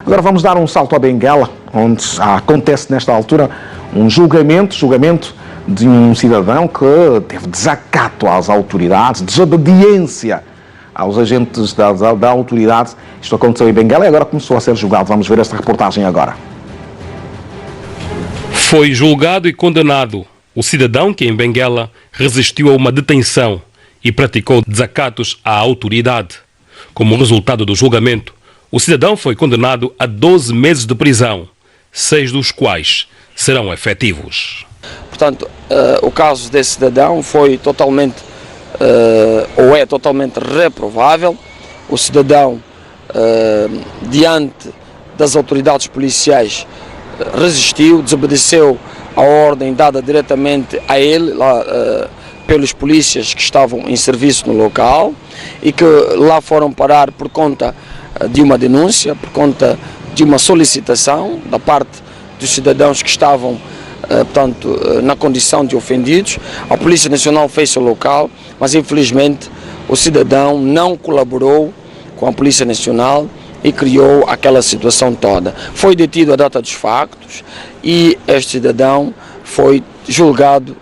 Agora vamos dar um salto a Benguela, onde acontece nesta altura um julgamento de um cidadão que teve desacato às autoridades, desobediência aos agentes da autoridade. Isto aconteceu em Benguela e agora começou a ser julgado. Vamos ver esta reportagem agora. Foi julgado e condenado o cidadão que em Benguela resistiu a uma detenção e praticou desacatos à autoridade. Como resultado do julgamento, o cidadão foi condenado a 12 meses de prisão, 6 dos quais serão efetivos. Portanto, o caso desse cidadão foi totalmente, ou é totalmente reprovável. O cidadão, diante das autoridades policiais, resistiu, desobedeceu a ordem dada diretamente a ele, pelos polícias que estavam em serviço no local e que lá foram parar por conta de uma denúncia, por conta de uma solicitação da parte dos cidadãos que estavam, portanto, na condição de ofendidos. A Polícia Nacional fez o local, mas infelizmente o cidadão não colaborou com a Polícia Nacional e criou aquela situação toda. Foi detido a data dos factos e este cidadão foi julgado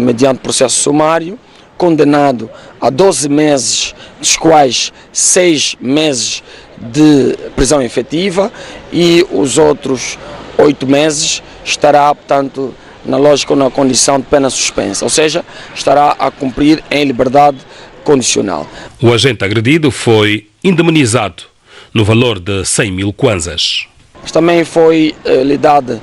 mediante processo sumário, condenado a 12 meses, dos quais 6 meses de prisão efetiva e os outros 8 meses estará, portanto, na lógica ou na condição de pena suspensa, ou seja, estará a cumprir em liberdade condicional. O agente agredido foi indemnizado no valor de 100 mil kwanzas. Também foi lhe dada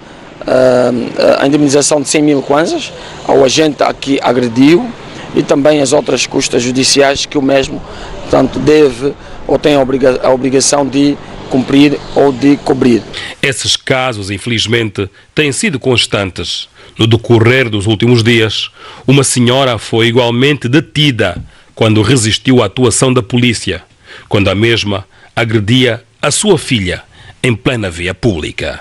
a indemnização de 100 mil kwanzas ao agente a que agrediu e também as outras custas judiciais que o mesmo, portanto, deve ou tem a obrigação de cumprir ou de cobrir. Esses casos, infelizmente, têm sido constantes. No decorrer dos últimos dias, uma senhora foi igualmente detida quando resistiu à atuação da polícia, quando a mesma agredia a sua filha em plena via pública.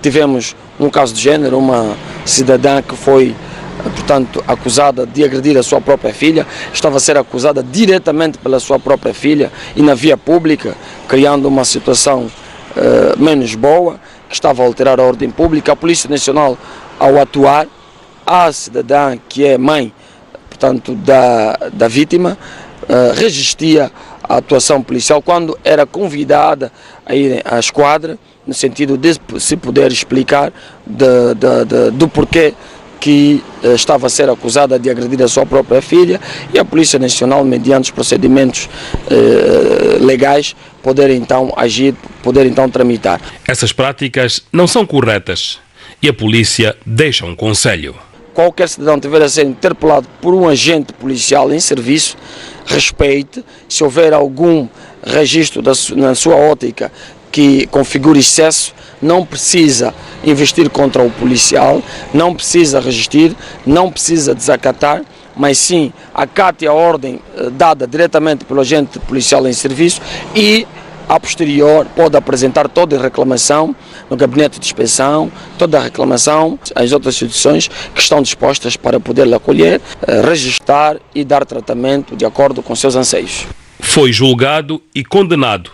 Tivemos um caso de género, uma cidadã que foi, portanto, acusada de agredir a sua própria filha, estava a ser acusada diretamente pela sua própria filha e na via pública, criando uma situação menos boa, que estava a alterar a ordem pública. A Polícia Nacional, ao atuar, a cidadã que é mãe, portanto, da vítima, resistia à atuação policial quando era convidada a ir à esquadra, no sentido de se poder explicar do porquê que estava a ser acusada de agredir a sua própria filha e a Polícia Nacional, mediante os procedimentos legais, poder então agir, poder então tramitar. Essas práticas não são corretas e a polícia deixa um conselho. Qualquer cidadão tiver a ser interpelado por um agente policial em serviço, respeite. Se houver algum registro na sua ótica que configure excesso, não precisa investir contra o policial, não precisa resistir, não precisa desacatar, mas sim acate a ordem dada diretamente pelo agente policial em serviço e, a posterior, pode apresentar toda a reclamação no gabinete de inspeção, toda a reclamação às outras instituições que estão dispostas para poder acolher, registrar e dar tratamento de acordo com seus anseios. Foi julgado e condenado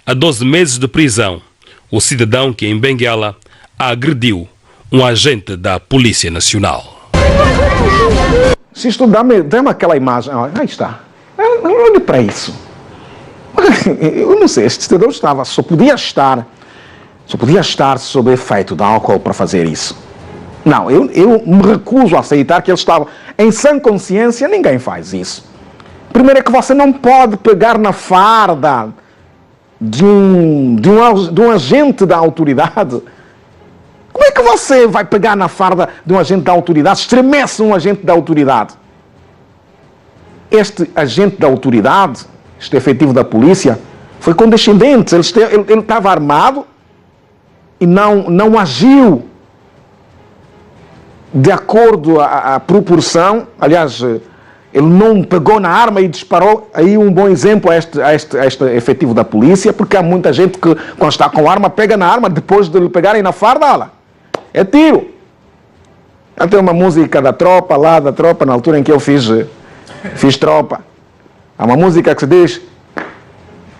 a 12 meses de prisão o cidadão que em Benguela agrediu um agente da Polícia Nacional. Se isto dá-me aquela imagem, aí está, olhe para isso. Eu não sei, este cidadão só podia estar sob efeito de álcool para fazer isso. Não, eu me recuso a aceitar que ele estava em sã consciência. Ninguém faz isso. Primeiro é que você não pode pegar na farda de um agente da autoridade. Como é que você vai pegar na farda de um agente da autoridade? Estremece um agente da autoridade. Este agente da autoridade, este efetivo da polícia, foi condescendente. Ele estava armado e não agiu de acordo à proporção. Aliás, ele não pegou na arma e disparou. Aí um bom exemplo a este efetivo da polícia, porque há muita gente que, quando está com arma, pega na arma, depois de lhe pegarem na farda, é tiro. Tem uma música da tropa, na altura em que eu fiz tropa. Há uma música que se diz: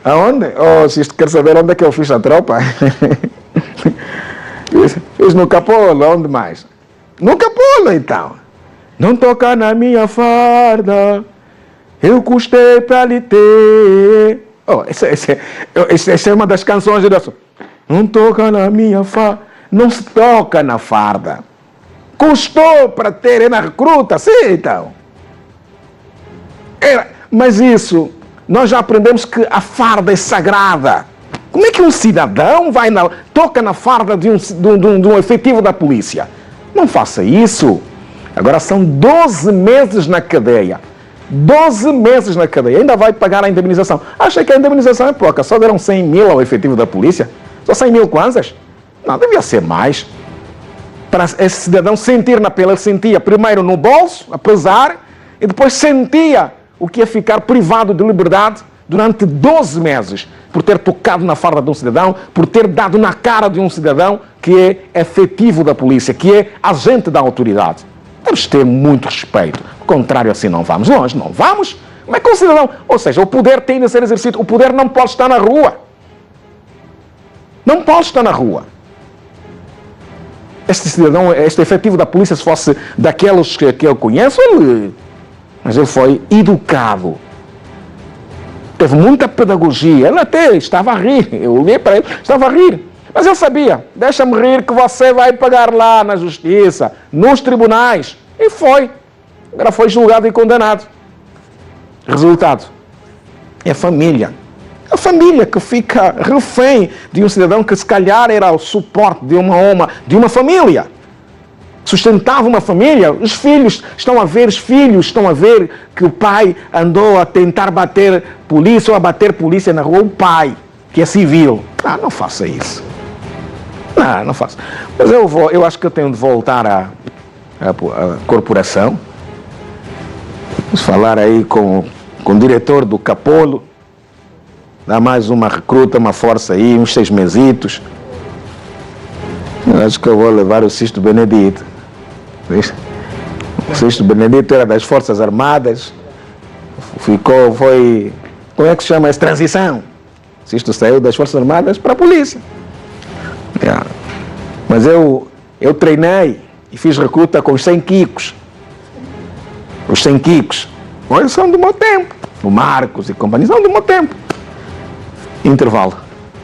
Aonde? Oh, se isto quer saber onde é que eu fiz a tropa? Fiz no Capolo, onde mais? No Capolo, então. Não toca na minha farda, eu custei para lhe ter. Oh, essa é uma das canções da... Não toca na minha farda, não se toca na farda. Custou para ter, é na recruta, sim, então. Mas isso, nós já aprendemos que a farda é sagrada. Como é que um cidadão toca na farda de um efetivo da polícia? Não faça isso. Agora são 12 meses na cadeia. 12 meses na cadeia. Ainda vai pagar a indemnização. Acha que a indemnização é pouca? Só deram 100 mil ao efetivo da polícia? Só 100 mil kwanzas? Não, devia ser mais. Para esse cidadão sentir na pele, ele sentia primeiro no bolso, a pesar, e depois sentia o que é ficar privado de liberdade durante 12 meses, por ter tocado na farda de um cidadão, por ter dado na cara de um cidadão que é efetivo da polícia, que é agente da autoridade. Temos que ter muito respeito. Ao contrário, assim não vamos. Nós não vamos. Como é que um cidadão... Ou seja, o poder tem de ser exercido. O poder não pode estar na rua. Não pode estar na rua. Este cidadão, este efetivo da polícia, se fosse daqueles que eu conheço, mas ele foi educado. Teve muita pedagogia. Ele até estava a rir. Eu olhei para ele, estava a rir. Mas ele sabia, deixa-me rir que você vai pagar lá na justiça, nos tribunais. E foi. Agora foi julgado e condenado. Resultado, é a família. A família que fica refém de um cidadão que se calhar era o suporte de uma família. Sustentava uma família. Os filhos estão a ver que o pai andou a tentar bater polícia ou a bater polícia na rua. O pai, que é civil. Não faça isso. Não faço. Mas eu acho que eu tenho de voltar à corporação. Vamos falar aí com o diretor do Capolo. Dá mais uma recruta, uma força aí, uns 6 mesitos. Eu acho que eu vou levar o Sisto Benedito. O Sisto Benedito era das Forças Armadas. Foi... Como é que se chama essa transição? O Sisto saiu das Forças Armadas para a polícia. Mas eu treinei e fiz recruta com os 100 Kikos. Os 100 Kikos. Olha, são do meu tempo. O Marcos e companhia são do meu tempo. Intervalo.